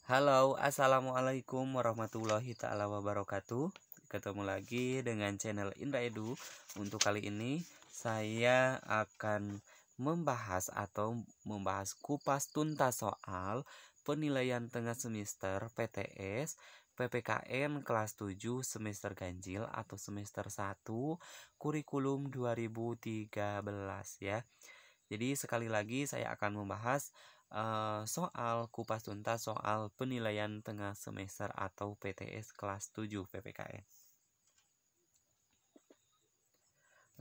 Halo, assalamualaikum warahmatullahi ta'ala wabarakatuh. Ketemu lagi dengan channel Indra Edu. Untuk kali ini saya akan membahas kupas tuntas soal penilaian tengah semester PTS PPKN kelas 7 semester ganjil atau semester 1 kurikulum 2013 ya. Jadi sekali lagi saya akan membahas soal kupas tuntas soal penilaian tengah semester atau PTS kelas 7 PPKN.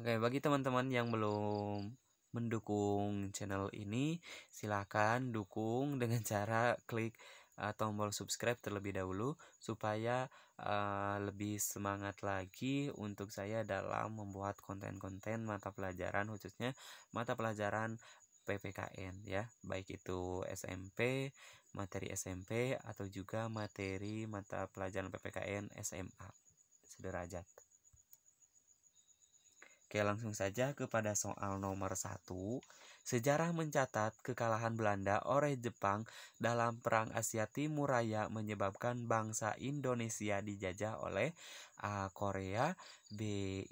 Oke, bagi teman-teman yang belum mendukung channel ini, silakan dukung dengan cara klik tombol subscribe terlebih dahulu supaya lebih semangat lagi untuk saya dalam membuat konten-konten mata pelajaran, khususnya mata pelajaran PPKN ya, baik itu materi SMP atau juga materi mata pelajaran PPKN SMA sederajat. Oke, langsung saja kepada soal nomor 1. Sejarah mencatat kekalahan Belanda oleh Jepang dalam Perang Asia Timur Raya menyebabkan bangsa Indonesia dijajah oleh A. Korea, B.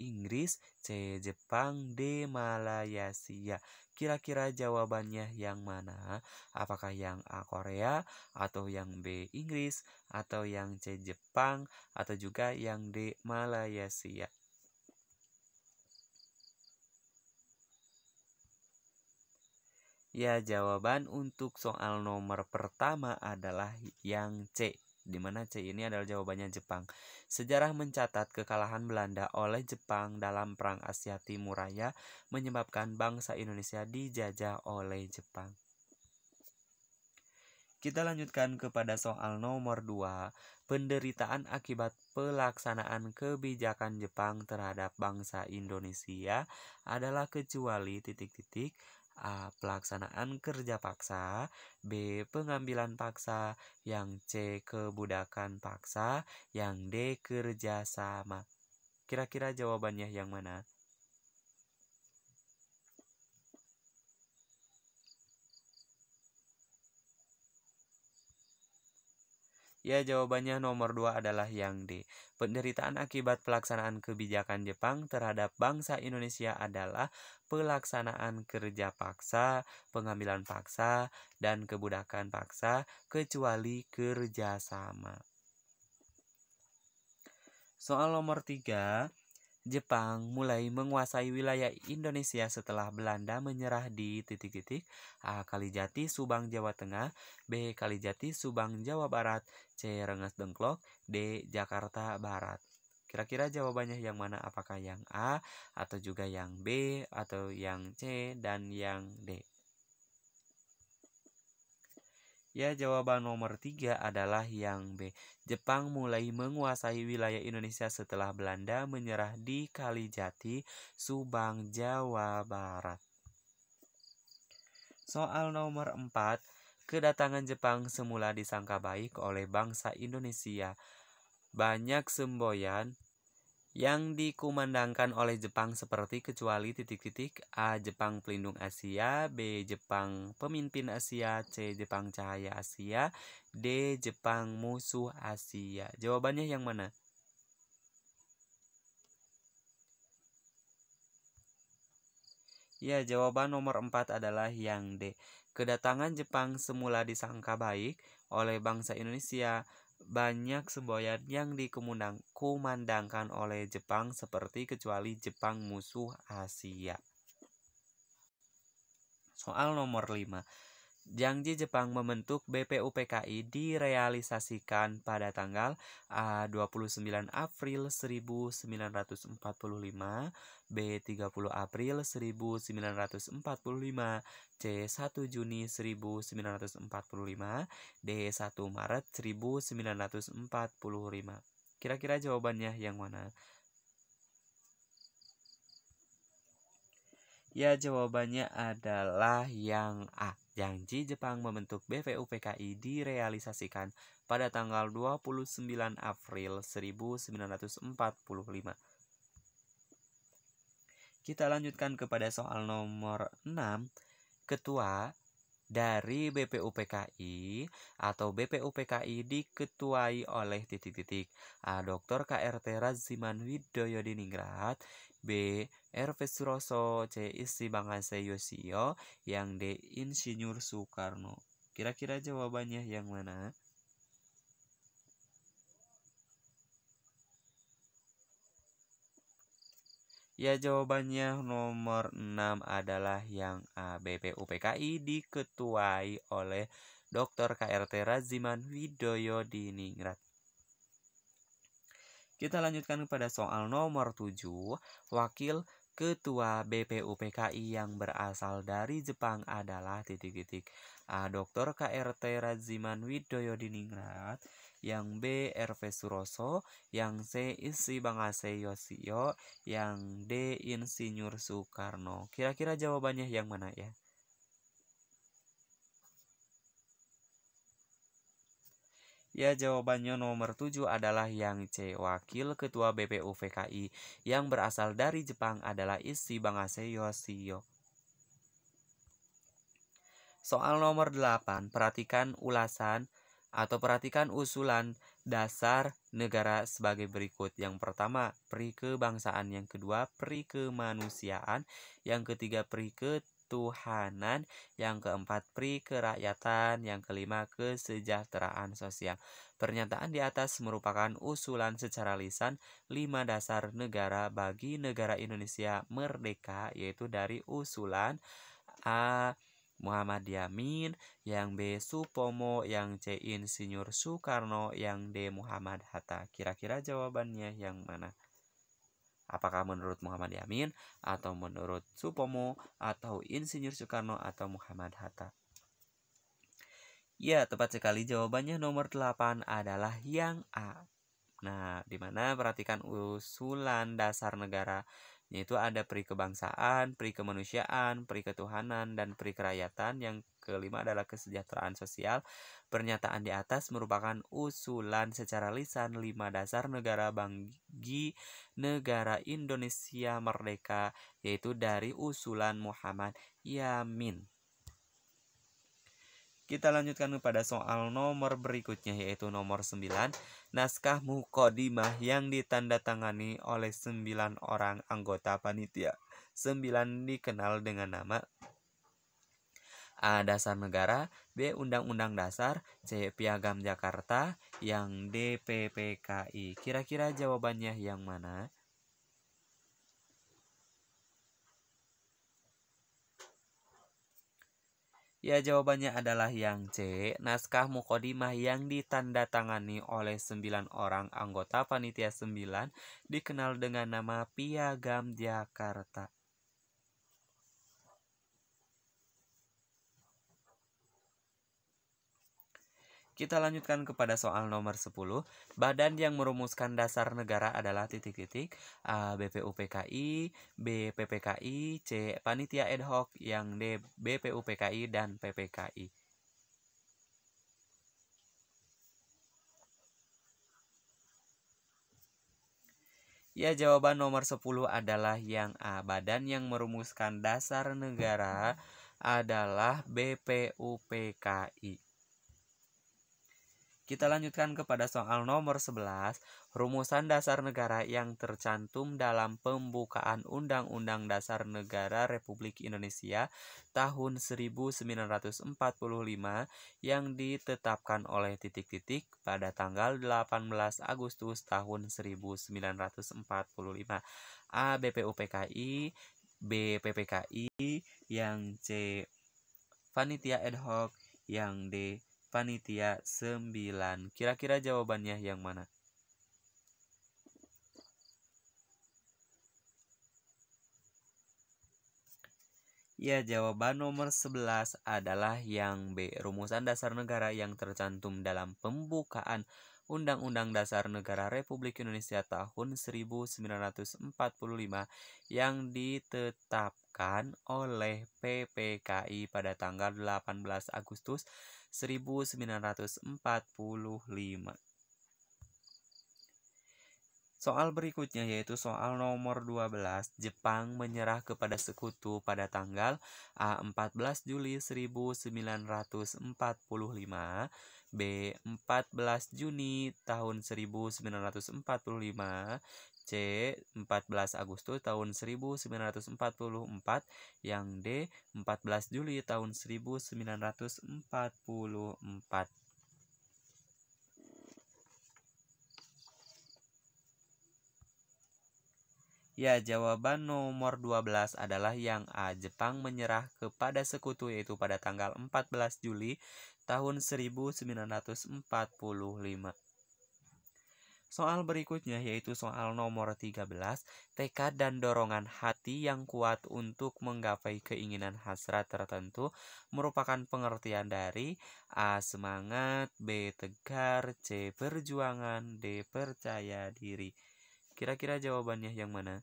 Inggris, C. Jepang, D. Malaysia. Kira-kira jawabannya yang mana? Apakah yang A. Korea, atau yang B. Inggris, atau yang C. Jepang, atau juga yang D. Malaysia? Ya, jawaban untuk soal nomor pertama adalah yang C, di mana C ini adalah jawabannya Jepang. Sejarah mencatat kekalahan Belanda oleh Jepang dalam Perang Asia Timur Raya menyebabkan bangsa Indonesia dijajah oleh Jepang. Kita lanjutkan kepada soal nomor 2. Penderitaan akibat pelaksanaan kebijakan Jepang terhadap bangsa Indonesia adalah kecuali A. Pelaksanaan kerja paksa, B. Pengambilan paksa, yang C. Kebudakan paksa, yang D. Kerjasama. Kira-kira jawabannya yang mana? Ya, jawabannya nomor 2 adalah yang D. Penderitaan akibat pelaksanaan kebijakan Jepang terhadap bangsa Indonesia adalah pelaksanaan kerja paksa, pengambilan paksa, dan kebudakan paksa, kecuali kerjasama. Soal nomor 3. Jepang mulai menguasai wilayah Indonesia setelah Belanda menyerah di A. Kalijati, Subang, Jawa Tengah, B. Kalijati, Subang, Jawa Barat, C. Rengas Dengklok, D. Jakarta Barat. Kira-kira jawabannya yang mana? Apakah yang A, atau juga yang B, atau yang C, dan yang D? Ya, jawaban nomor 3 adalah yang B. Jepang mulai menguasai wilayah Indonesia setelah Belanda menyerah di Kalijati, Subang, Jawa Barat. Soal nomor 4. Kedatangan Jepang semula disangka baik oleh bangsa Indonesia. Banyak semboyan yang dikumandangkan oleh Jepang seperti kecuali A. Jepang pelindung Asia, B. Jepang pemimpin Asia, C. Jepang cahaya Asia, D. Jepang musuh Asia. Jawabannya yang mana? Ya, jawaban nomor 4 adalah yang D. Kedatangan Jepang semula disangka baik oleh bangsa Indonesia. Banyak semboyan yang dikumandangkan oleh Jepang seperti kecuali Jepang musuh Asia. Soal nomor 5. Janji Jepang membentuk BPUPKI direalisasikan pada tanggal A. 29 April 1945, B. 30 April 1945, C. 1 Juni 1945, D. 1 Maret 1945. Kira-kira jawabannya yang mana? Ya, jawabannya adalah yang A. Janji Jepang membentuk BPUPKI direalisasikan pada tanggal 29 April 1945. Kita lanjutkan kepada soal nomor 6. Ketua dari BPUPKI atau BPUPKI diketuai oleh Dr. KRT Raziman Widoyo Diningrat, B. R. Suroso, C. Isi Bangase Yosio, yang D. Insinyur Soekarno. Kira-kira jawabannya yang mana? Ya, jawabannya nomor 6 adalah yang A. BPUPKI diketuai oleh Dr. KRT Raziman Widoyo Diningrat. Kita lanjutkan pada soal nomor 7. Wakil Ketua BPUPKI yang berasal dari Jepang adalah A. Dr. KRT Raziman Widoyo Diningrat, yang B. R.V. Suroso, yang C. Isi Bangase Yosio, yang D. Insinyur Soekarno. Kira-kira jawabannya yang mana ya? Ya, jawabannya nomor 7 adalah yang C. Wakil Ketua BPUPKI yang berasal dari Jepang adalah Isi Bangase Yosio. Soal nomor 8, perhatikan usulan dasar negara sebagai berikut. Yang pertama, peri kebangsaan. Yang kedua, peri kemanusiaan. Yang ketiga, peri ketuhanan. Yang keempat, peri kerakyatan. Yang kelima, kesejahteraan sosial. Pernyataan di atas merupakan usulan secara lisan 5 dasar negara bagi negara Indonesia merdeka, yaitu dari usulan A. Muhammad Yamin, yang B. Supomo, yang C. Insinyur Soekarno, yang D. Muhammad Hatta. Kira-kira jawabannya yang mana? Apakah menurut Muhammad Yamin, atau menurut Supomo, atau Insinyur Soekarno, atau Muhammad Hatta? Ya, tepat sekali, jawabannya nomor 8 adalah yang A. Nah, dimana perhatikan usulan dasar negara, yaitu ada peri kebangsaan, peri kemanusiaan, peri ketuhanan, dan peri kerakyatan. Yang kelima adalah kesejahteraan sosial. Pernyataan di atas merupakan usulan secara lisan 5 dasar negara bagi negara Indonesia merdeka, yaitu dari usulan Muhammad Yamin. Kita lanjutkan kepada soal nomor berikutnya, yaitu nomor 9. Naskah muqaddimah yang ditandatangani oleh 9 orang anggota panitia 9 dikenal dengan nama A. Dasar Negara, B. Undang-Undang Dasar, C. Piagam Jakarta, yang D. PPKI. Kira-kira jawabannya yang mana? Ya, jawabannya adalah yang C. Naskah muqaddimah yang ditandatangani oleh 9 orang anggota panitia 9 dikenal dengan nama Piagam Jakarta. Kita lanjutkan kepada soal nomor 10. Badan yang merumuskan dasar negara adalah A. BPUPKI, B. PPKI, C. Panitia ad hoc, yang D. BPUPKI dan PPKI. Ya, jawaban nomor 10 adalah yang A. Badan yang merumuskan dasar negara adalah BPUPKI. Kita lanjutkan kepada soal nomor 11. Rumusan dasar negara yang tercantum dalam pembukaan Undang-Undang Dasar Negara Republik Indonesia tahun 1945 yang ditetapkan oleh pada tanggal 18 Agustus tahun 1945. A. BPUPKI, B. PPKI, yang C. Panitia ad hoc, yang D. Panitia 9. Kira-kira jawabannya yang mana? Ya, jawaban nomor 11 adalah yang B. Rumusan dasar negara yang tercantum dalam pembukaan Undang-Undang Dasar Negara Republik Indonesia tahun 1945 yang ditetapkan oleh PPKI pada tanggal 18 Agustus 1945. Soal berikutnya yaitu soal nomor 12. Jepang menyerah kepada sekutu pada tanggal A. 14 Juli 1945, B. 14 Juni tahun 1945, C. 14 Agustus tahun 1944, yang D. 14 Juli tahun 1944. Ya, jawaban nomor 12 adalah yang A. Jepang menyerah kepada sekutu yaitu pada tanggal 14 Juli tahun 1945. Soal berikutnya yaitu soal nomor 13. Tekad dan dorongan hati yang kuat untuk menggapai keinginan hasrat tertentu merupakan pengertian dari A. Semangat, B. Tegar, C. Perjuangan, D. Percaya diri. Kira-kira jawabannya yang mana?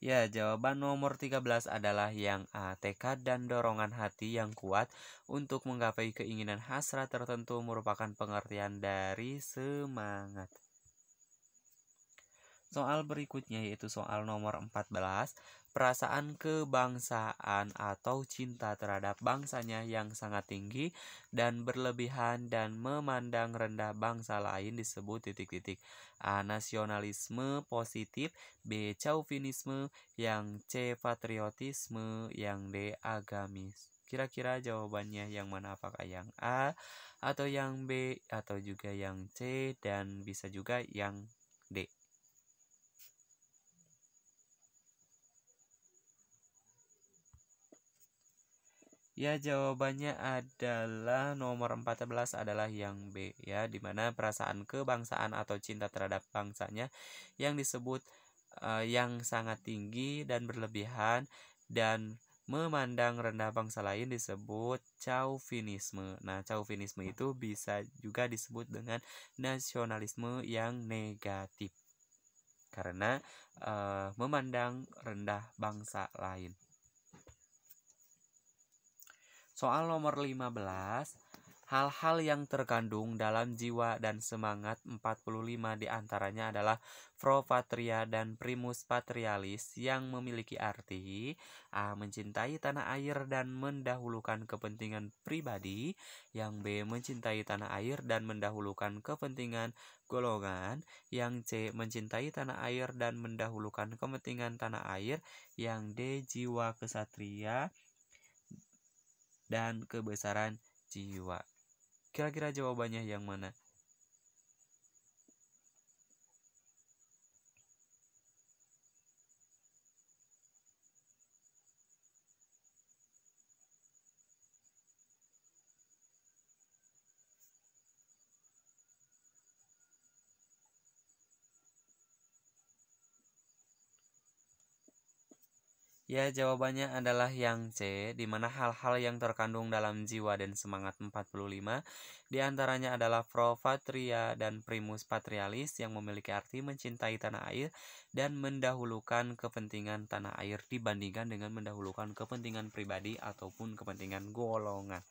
Ya, jawaban nomor 13 adalah yang A. Tekad dan dorongan hati yang kuat untuk menggapai keinginan hasrat tertentu merupakan pengertian dari semangat. Soal berikutnya yaitu soal nomor 14. Perasaan kebangsaan atau cinta terhadap bangsanya yang sangat tinggi dan berlebihan dan memandang rendah bangsa lain disebut titik-titik. A. Nasionalisme positif, B. Chauvinisme, yang C. Patriotisme, yang D. Agamis. Kira-kira jawabannya yang mana? Apakah yang A atau yang B atau juga yang C dan bisa juga yang D? Ya, jawabannya adalah nomor 14 adalah yang B ya, dimana perasaan kebangsaan atau cinta terhadap bangsanya yang disebut yang sangat tinggi dan berlebihan dan memandang rendah bangsa lain disebut chauvinisme. Nah, chauvinisme itu bisa juga disebut dengan nasionalisme yang negatif karena memandang rendah bangsa lain. Soal nomor 15. Hal-hal yang terkandung dalam jiwa dan semangat 45 diantaranya adalah pro patria dan primus patrialis yang memiliki arti A. Mencintai tanah air dan mendahulukan kepentingan pribadi, yang B. Mencintai tanah air dan mendahulukan kepentingan golongan, yang C. Mencintai tanah air dan mendahulukan kepentingan tanah air, yang D. Jiwa kesatria dan kebesaran jiwa. Kira-kira jawabannya yang mana? Ya, jawabannya adalah yang C, di mana hal-hal yang terkandung dalam jiwa dan semangat 45 diantaranya adalah pro patria dan primus patrialis yang memiliki arti mencintai tanah air dan mendahulukan kepentingan tanah air dibandingkan dengan mendahulukan kepentingan pribadi ataupun kepentingan golongan.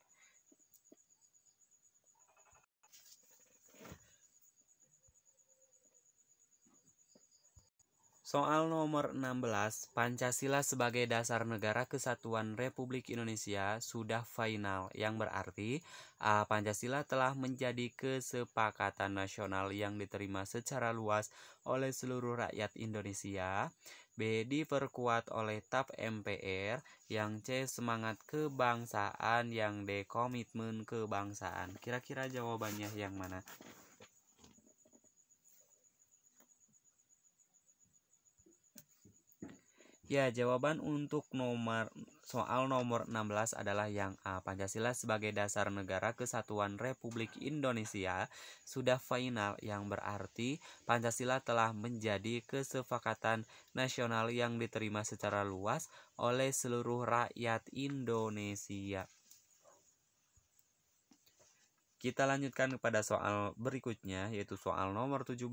Soal nomor 16, Pancasila sebagai dasar negara kesatuan Republik Indonesia sudah final, yang berarti A. Pancasila telah menjadi kesepakatan nasional yang diterima secara luas oleh seluruh rakyat Indonesia. B. Diperkuat oleh TAP MPR, yang C. Semangat kebangsaan, yang D. Komitmen kebangsaan. Kira-kira jawabannya yang mana? Ya, jawaban untuk soal nomor 16 adalah yang A. Pancasila sebagai dasar negara kesatuan Republik Indonesia sudah final, yang berarti Pancasila telah menjadi kesepakatan nasional yang diterima secara luas oleh seluruh rakyat Indonesia. Kita lanjutkan kepada soal berikutnya, yaitu soal nomor 17.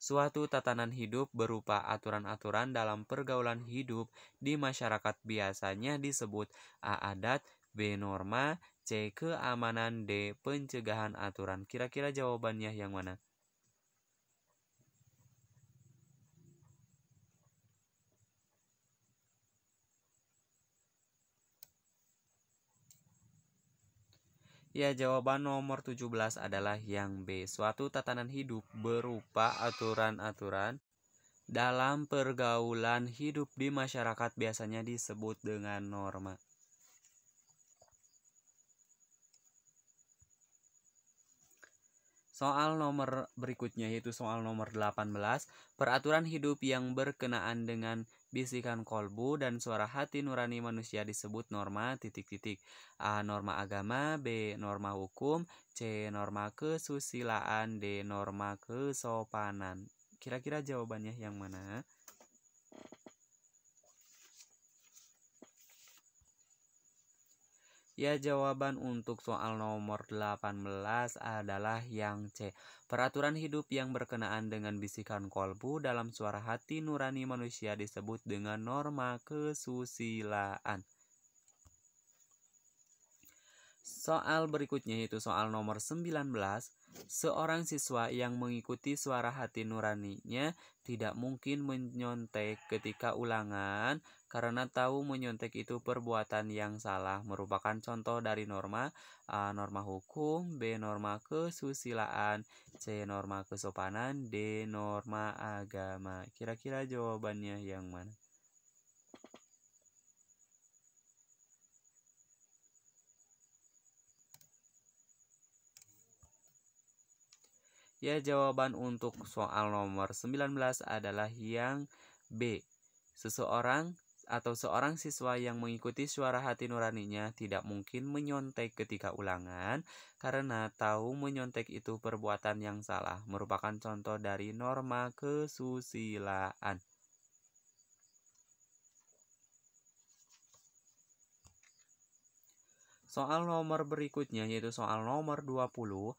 Suatu tatanan hidup berupa aturan-aturan dalam pergaulan hidup di masyarakat biasanya disebut A. Adat, B. Norma, C. Keamanan, D. Pencegahan aturan. Kira-kira jawabannya yang mana? Ya, jawaban nomor 17 adalah yang B. Suatu tatanan hidup berupa aturan-aturan dalam pergaulan hidup di masyarakat biasanya disebut dengan norma. Soal nomor berikutnya yaitu soal nomor 18. Peraturan hidup yang berkenaan dengan bisikan kolbu dan suara hati nurani manusia disebut norma titik-titik. A. Norma agama, B. Norma hukum, C. Norma kesusilaan, D. Norma kesopanan. Kira-kira jawabannya yang mana? Ya, jawaban untuk soal nomor 18 adalah yang C. Peraturan hidup yang berkenaan dengan bisikan kolbu dalam suara hati nurani manusia disebut dengan norma kesusilaan. Soal berikutnya yaitu soal nomor 19. Seorang siswa yang mengikuti suara hati nuraninya tidak mungkin menyontek ketika ulangan karena tahu menyontek itu perbuatan yang salah. Merupakan contoh dari norma A. Norma hukum, B. Norma kesusilaan, C. Norma kesopanan, D. Norma agama. Kira-kira jawabannya yang mana? Ya, jawaban untuk soal nomor 19 adalah yang B. Seseorang atau seorang siswa yang mengikuti suara hati nuraninya tidak mungkin menyontek ketika ulangan karena tahu menyontek itu perbuatan yang salah, merupakan contoh dari norma kesusilaan. Soal nomor berikutnya yaitu soal nomor 20.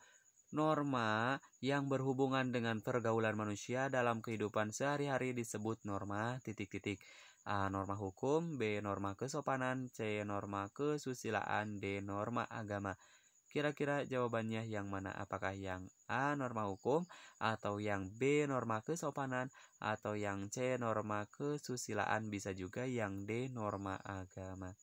Norma yang berhubungan dengan pergaulan manusia dalam kehidupan sehari-hari disebut norma titik-titik. A. Norma hukum, B. Norma kesopanan, C. Norma kesusilaan, D. Norma agama. Kira-kira jawabannya yang mana? Apakah yang A. Norma hukum, atau yang B. Norma kesopanan, atau yang C. Norma kesusilaan, bisa juga yang D. Norma agama.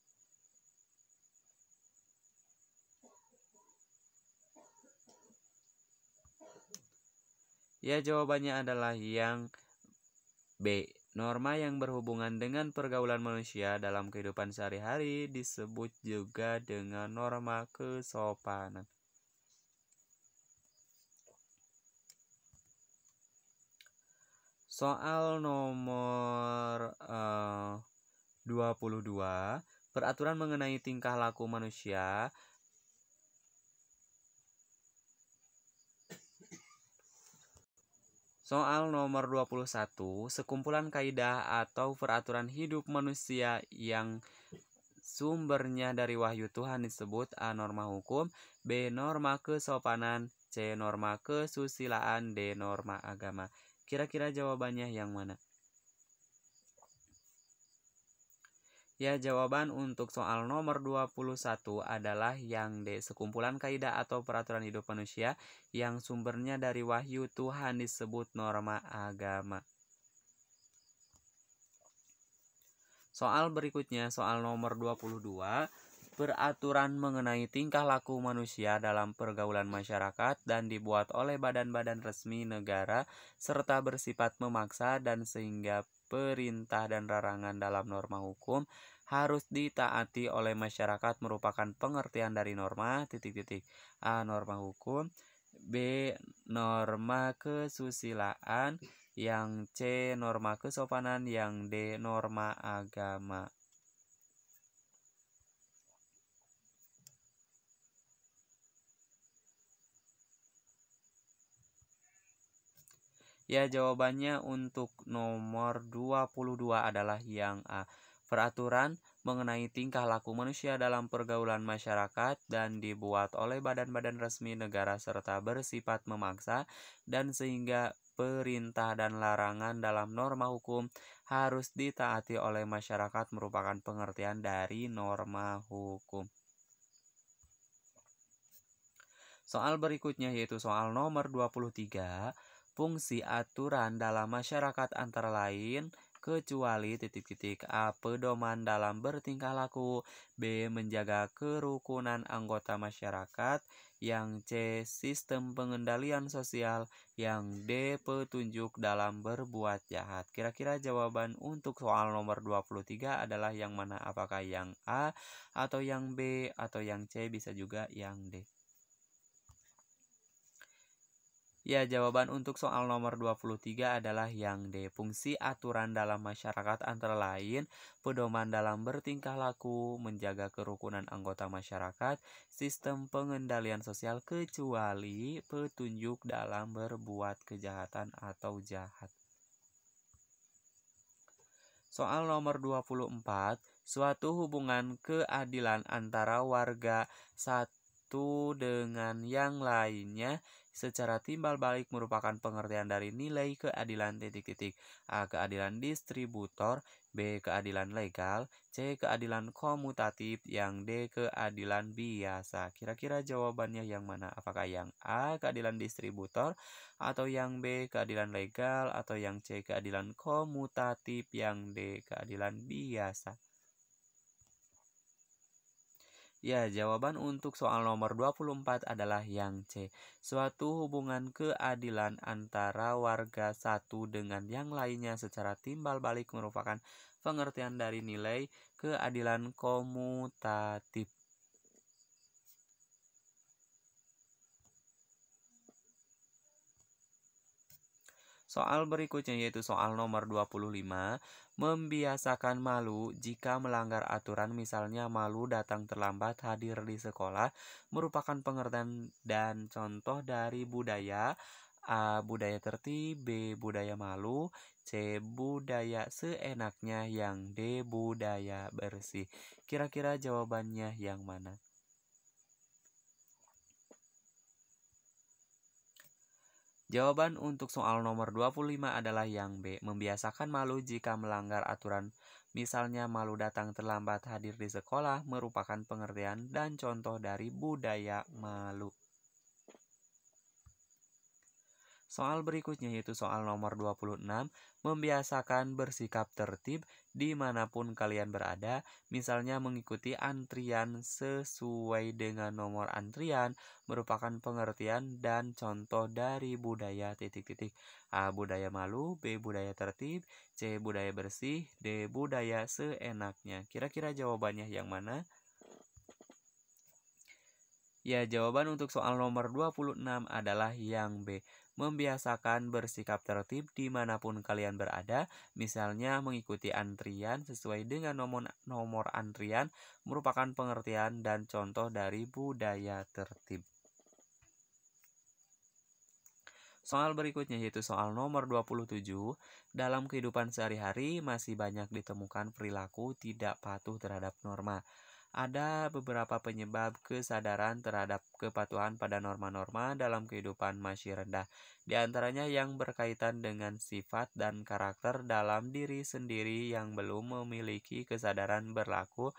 Ya, jawabannya adalah yang B. Norma yang berhubungan dengan pergaulan manusia dalam kehidupan sehari-hari disebut juga dengan norma kesopanan. Soal nomor 22. Peraturan mengenai tingkah laku manusia. Soal nomor 21, sekumpulan kaidah atau peraturan hidup manusia yang sumbernya dari wahyu Tuhan disebut A. Norma hukum, B. Norma kesopanan, C. Norma kesusilaan, D. Norma agama. Kira-kira jawabannya yang mana? Ya, jawaban untuk soal nomor 21 adalah yang D. Sekumpulan kaidah atau peraturan hidup manusia yang sumbernya dari wahyu Tuhan disebut norma agama. Soal berikutnya, soal nomor 22. Peraturan mengenai tingkah laku manusia dalam pergaulan masyarakat dan dibuat oleh badan-badan resmi negara serta bersifat memaksa dan sehingga perintah dan larangan dalam norma hukum harus ditaati oleh masyarakat merupakan pengertian dari norma titik-titik. A. Norma hukum, B. Norma kesusilaan, yang C. Norma kesopanan, yang D. Norma agama. Ya, jawabannya untuk nomor 22 adalah yang A. Peraturan mengenai tingkah laku manusia dalam pergaulan masyarakat dan dibuat oleh badan-badan resmi negara serta bersifat memaksa dan sehingga perintah dan larangan dalam norma hukum harus ditaati oleh masyarakat merupakan pengertian dari norma hukum. Soal berikutnya yaitu soal nomor 23. Fungsi aturan dalam masyarakat antara lain kecuali titik-titik A. Pedoman dalam bertingkah laku, B. Menjaga kerukunan anggota masyarakat, yang C. Sistem pengendalian sosial, yang D. Petunjuk dalam berbuat jahat. Kira-kira jawaban untuk soal nomor 23 adalah yang mana? Apakah yang A atau yang B atau yang C, bisa juga yang D? Ya, jawaban untuk soal nomor 23 adalah yang D. Fungsi aturan dalam masyarakat antara lain pedoman dalam bertingkah laku, menjaga kerukunan anggota masyarakat, sistem pengendalian sosial kecuali petunjuk dalam berbuat kejahatan atau jahat. Soal nomor 24, suatu hubungan keadilan antara warga satu dengan yang lainnya secara timbal balik merupakan pengertian dari nilai keadilan titik-titik. A. Keadilan distributor, B. Keadilan legal, C. Keadilan komutatif, yang D. Keadilan biasa. Kira-kira jawabannya yang mana? Apakah yang A. Keadilan distributor, atau yang B. Keadilan legal, atau yang C. Keadilan komutatif, yang D. Keadilan biasa? Ya, jawaban untuk soal nomor 24 adalah yang C. Suatu hubungan keadilan antara warga satu dengan yang lainnya secara timbal balik merupakan pengertian dari nilai keadilan komutatif. Soal berikutnya yaitu soal nomor 25, membiasakan malu jika melanggar aturan, misalnya malu datang terlambat hadir di sekolah, merupakan pengertian dan contoh dari budaya. A. Budaya tertib, B. Budaya malu, C. Budaya seenaknya, yang D. Budaya bersih. Kira-kira jawabannya yang mana? Jawaban untuk soal nomor 25 adalah yang B. Membiasakan malu jika melanggar aturan, misalnya malu datang terlambat hadir di sekolah, merupakan pengertian dan contoh dari budaya malu. Soal berikutnya yaitu soal nomor 26, membiasakan bersikap tertib dimanapun kalian berada, misalnya mengikuti antrian sesuai dengan nomor antrian, merupakan pengertian dan contoh dari budaya titik-titik. A. Budaya malu, B. Budaya tertib, C. Budaya bersih, D. Budaya seenaknya. Kira-kira jawabannya yang mana? Ya, jawaban untuk soal nomor 26 adalah yang B. Membiasakan bersikap tertib dimanapun kalian berada, misalnya mengikuti antrian sesuai dengan nomor antrian, merupakan pengertian dan contoh dari budaya tertib. Soal berikutnya yaitu soal nomor 27. Dalam kehidupan sehari-hari masih banyak ditemukan perilaku tidak patuh terhadap norma. Ada beberapa penyebab kesadaran terhadap kepatuhan pada norma-norma dalam kehidupan masih rendah. Di antaranya yang berkaitan dengan sifat dan karakter dalam diri sendiri yang belum memiliki kesadaran berlaku.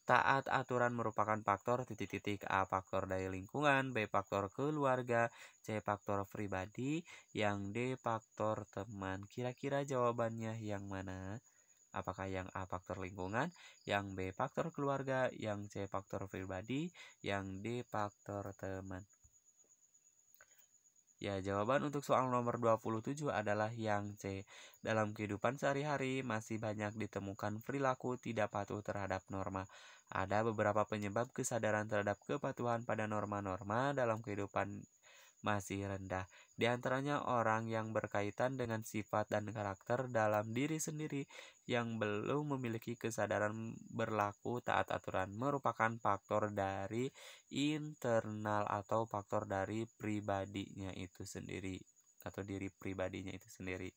Taat aturan merupakan faktor titik-titik. A. Faktor dari lingkungan, B. Faktor keluarga, C. Faktor pribadi, yang D. Faktor teman. Kira-kira jawabannya yang mana? Apakah yang A. Faktor lingkungan, yang B. Faktor keluarga, yang C. Faktor pribadi, yang D. Faktor teman? Ya, jawaban untuk soal nomor 27 adalah yang C. Dalam kehidupan sehari-hari masih banyak ditemukan perilaku tidak patuh terhadap norma. Ada beberapa penyebab kesadaran terhadap kepatuhan pada norma-norma dalam kehidupan masih rendah. Di antaranya orang yang berkaitan dengan sifat dan karakter dalam diri sendiri yang belum memiliki kesadaran berlaku taat aturan, merupakan faktor dari internal atau faktor dari pribadinya itu sendiri atau diri pribadinya itu sendiri.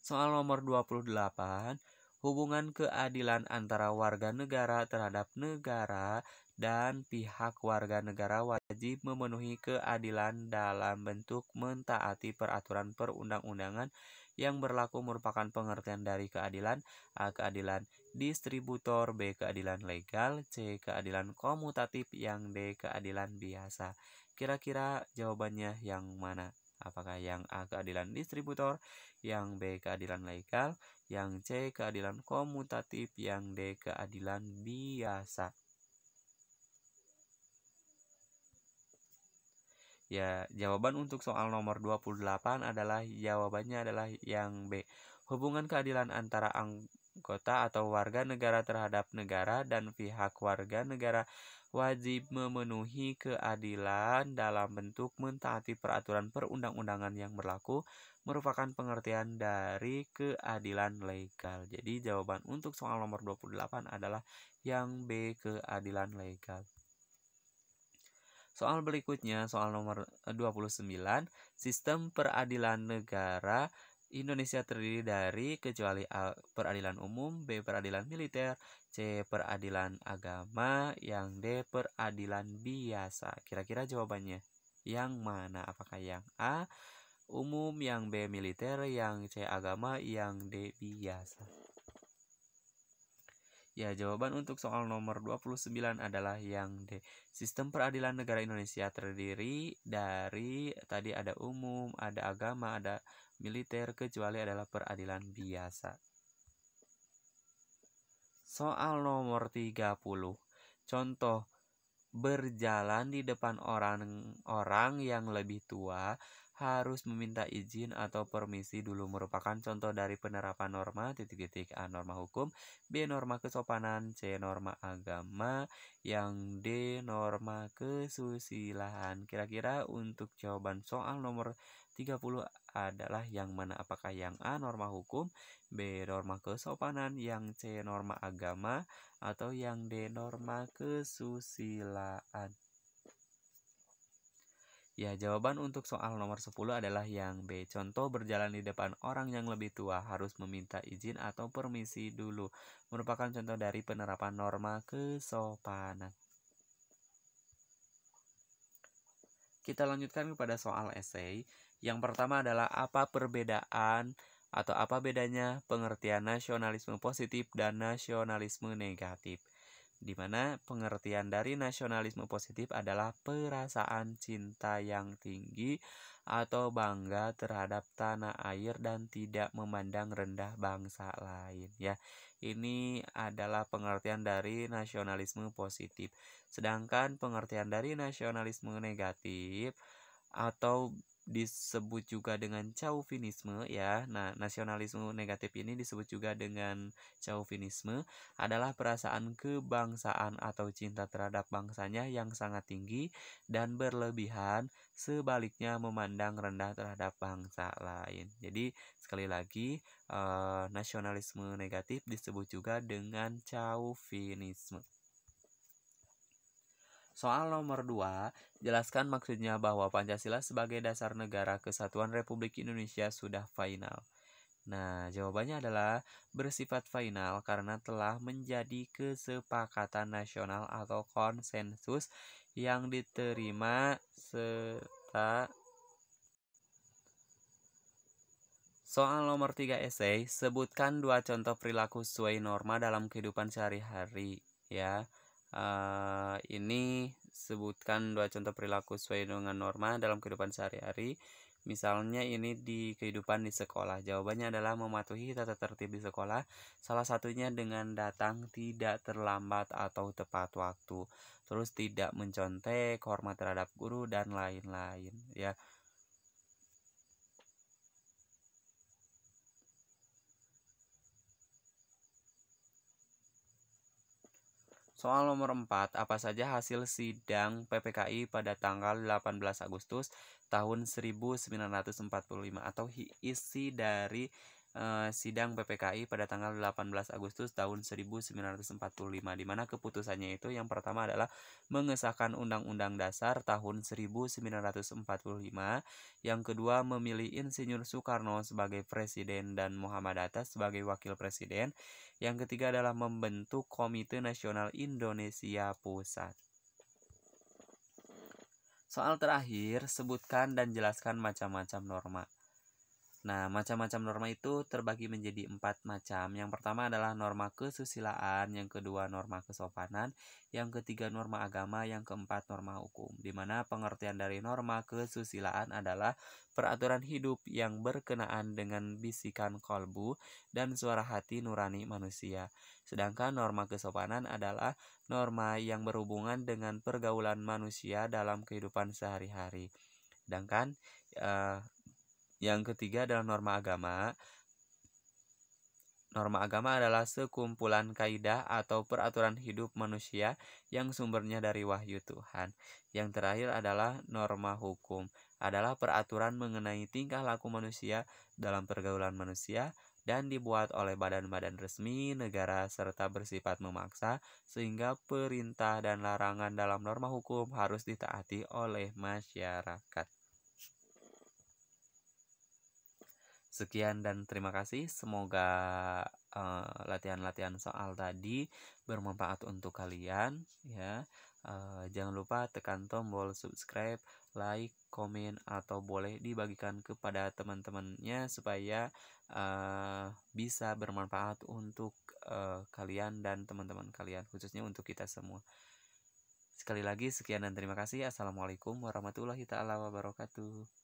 Soal nomor 28, hubungan keadilan antara warga negara terhadap negara dan pihak warga negara wajib memenuhi keadilan dalam bentuk mentaati peraturan perundang-undangan yang berlaku merupakan pengertian dari keadilan: A. Keadilan distributor, B. Keadilan legal, C. Keadilan komutatif, yang D. Keadilan biasa. Kira-kira jawabannya yang mana? Apakah yang A. Keadilan distributor, yang B. Keadilan legal, yang C. Keadilan komutatif, yang D. Keadilan biasa? Ya, jawaban untuk soal nomor 28 adalah jawabannya adalah yang B. Hubungan keadilan antara anggota atau warga negara terhadap negara dan pihak warga negara wajib memenuhi keadilan dalam bentuk mentaati peraturan perundang-undangan yang berlaku merupakan pengertian dari keadilan legal. Jadi jawaban untuk soal nomor 28 adalah yang B, keadilan legal. Soal berikutnya, soal nomor 29, sistem peradilan negara Indonesia terdiri dari kecuali A. Peradilan umum, B. Peradilan militer, C. Peradilan agama, yang D. Peradilan biasa. Kira-kira jawabannya yang mana? Apakah yang A. Umum, yang B. Militer, yang C. Agama, yang D. Biasa? Ya, jawaban untuk soal nomor 29 adalah yang D. Sistem peradilan negara Indonesia terdiri dari tadi ada umum, ada agama, ada militer, kecuali adalah peradilan biasa. Soal nomor 30. Contoh berjalan di depan orang yang lebih tua harus meminta izin atau permisi dulu merupakan contoh dari penerapan norma A. Norma hukum, B. Norma kesopanan, C. Norma agama, yang D. Norma kesusilaan. Kira-kira untuk jawaban soal nomor 30 adalah yang mana? Apakah yang A. Norma hukum, B. Norma kesopanan, yang C. Norma agama, atau yang D. Norma kesusilaan? Ya, jawaban untuk soal nomor 10 adalah yang B. Contoh berjalan di depan orang yang lebih tua harus meminta izin atau permisi dulu merupakan contoh dari penerapan norma kesopanan. Kita lanjutkan kepada soal esai. Yang pertama adalah apa perbedaan atau apa bedanya pengertian nasionalisme positif dan nasionalisme negatif, di mana pengertian dari nasionalisme positif adalah perasaan cinta yang tinggi atau bangga terhadap tanah air dan tidak memandang rendah bangsa lain. Ya, ini adalah pengertian dari nasionalisme positif. Sedangkan pengertian dari nasionalisme negatif atau disebut juga dengan chauvinisme, ya. Nah, nasionalisme negatif ini disebut juga dengan chauvinisme, adalah perasaan kebangsaan atau cinta terhadap bangsanya yang sangat tinggi dan berlebihan, sebaliknya memandang rendah terhadap bangsa lain. Jadi sekali lagi, nasionalisme negatif disebut juga dengan chauvinisme. Soal nomor 2, jelaskan maksudnya bahwa Pancasila sebagai dasar negara kesatuan Republik Indonesia sudah final. Nah, jawabannya adalah bersifat final karena telah menjadi kesepakatan nasional atau konsensus yang diterima serta. Soal nomor 3 esai, sebutkan 2 contoh perilaku sesuai norma dalam kehidupan sehari-hari, ya. Ini sebutkan 2 contoh perilaku sesuai dengan norma dalam kehidupan sehari-hari. Misalnya ini di kehidupan di sekolah. Jawabannya adalah mematuhi tata tertib di sekolah. Salah satunya dengan datang tidak terlambat atau tepat waktu. Terus tidak mencontek, hormat terhadap guru, dan lain-lain, ya. Soal nomor 4, apa saja hasil sidang PPKI pada tanggal 18 Agustus tahun 1945 atau isi dari sidang PPKI pada tanggal 18 Agustus tahun 1945, di mana keputusannya itu yang pertama adalah mengesahkan Undang-Undang Dasar tahun 1945, yang kedua memilih Insinyur Soekarno sebagai presiden dan Muhammad Hatta sebagai wakil presiden, yang ketiga adalah membentuk Komite Nasional Indonesia Pusat. Soal terakhir, sebutkan dan jelaskan macam-macam norma. Nah, macam-macam norma itu terbagi menjadi 4 macam. Yang pertama adalah norma kesusilaan, yang kedua norma kesopanan, yang ketiga norma agama, yang keempat norma hukum. Di mana pengertian dari norma kesusilaan adalah peraturan hidup yang berkenaan dengan bisikan kolbu dan suara hati nurani manusia. Sedangkan norma kesopanan adalah norma yang berhubungan dengan pergaulan manusia dalam kehidupan sehari-hari. Sedangkan yang ketiga adalah norma agama. Norma agama adalah sekumpulan kaidah atau peraturan hidup manusia yang sumbernya dari wahyu Tuhan. Yang terakhir adalah norma hukum, adalah peraturan mengenai tingkah laku manusia dalam pergaulan manusia dan dibuat oleh badan-badan resmi negara serta bersifat memaksa sehingga perintah dan larangan dalam norma hukum harus ditaati oleh masyarakat. Sekian dan terima kasih. Semoga latihan-latihan soal tadi bermanfaat untuk kalian ya. Jangan lupa tekan tombol subscribe, like, komen atau boleh dibagikan kepada teman-temannya supaya bisa bermanfaat untuk kalian dan teman-teman kalian, khususnya untuk kita semua. Sekali lagi sekian dan terima kasih. Assalamualaikum warahmatullahi taala wabarakatuh.